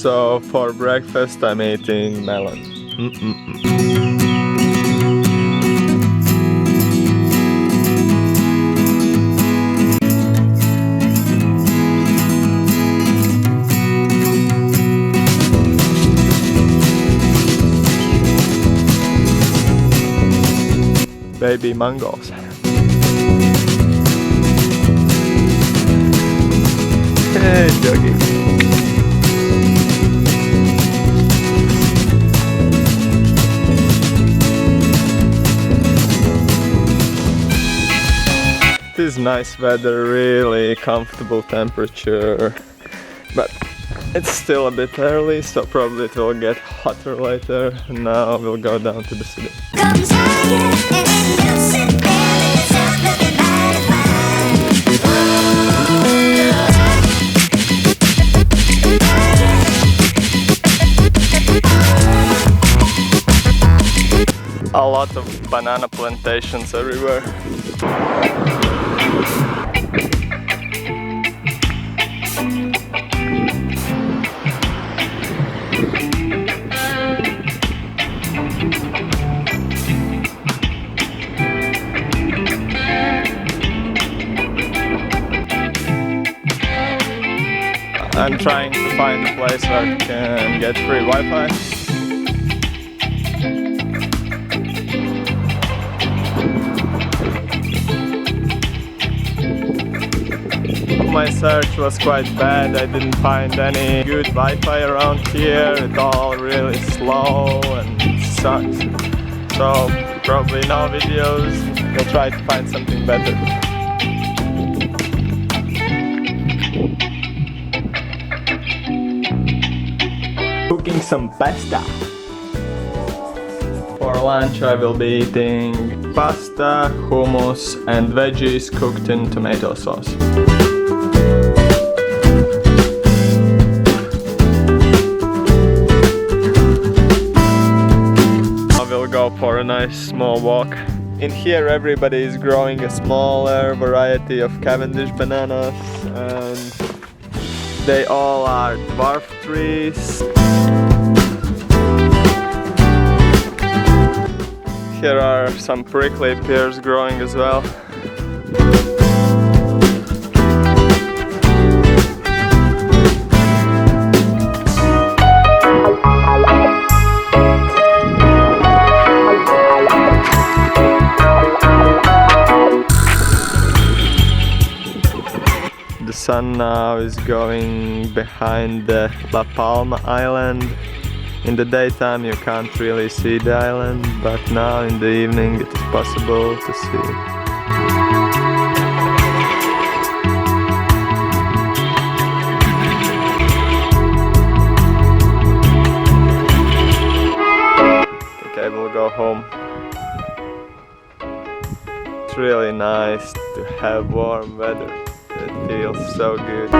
So for breakfast I'm eating melon. Baby mangoes. Hey, doggy. It is nice weather, really comfortable temperature, but it's still a bit early, so probably it will get hotter later. Now we'll go down to the city. A lot of banana plantations everywhere. I'm trying to find a place where I can get free Wi-Fi. My search was quite bad. I didn't find any good Wi-Fi around here. It's all really slow and sucks. So probably no videos. We'll try to find something better. Cooking some pasta. For lunch I will be eating pasta, hummus and veggies cooked in tomato sauce. I will go for a nice small walk. In here everybody is growing a smaller variety of Cavendish bananas and they all are dwarf trees. Here are some prickly pears growing as well. The sun now is going behind the La Palma island. In the daytime you can't really see the island, but now in the evening it is possible to see. I think I will go home. It's really nice to have warm weather. It feels so good.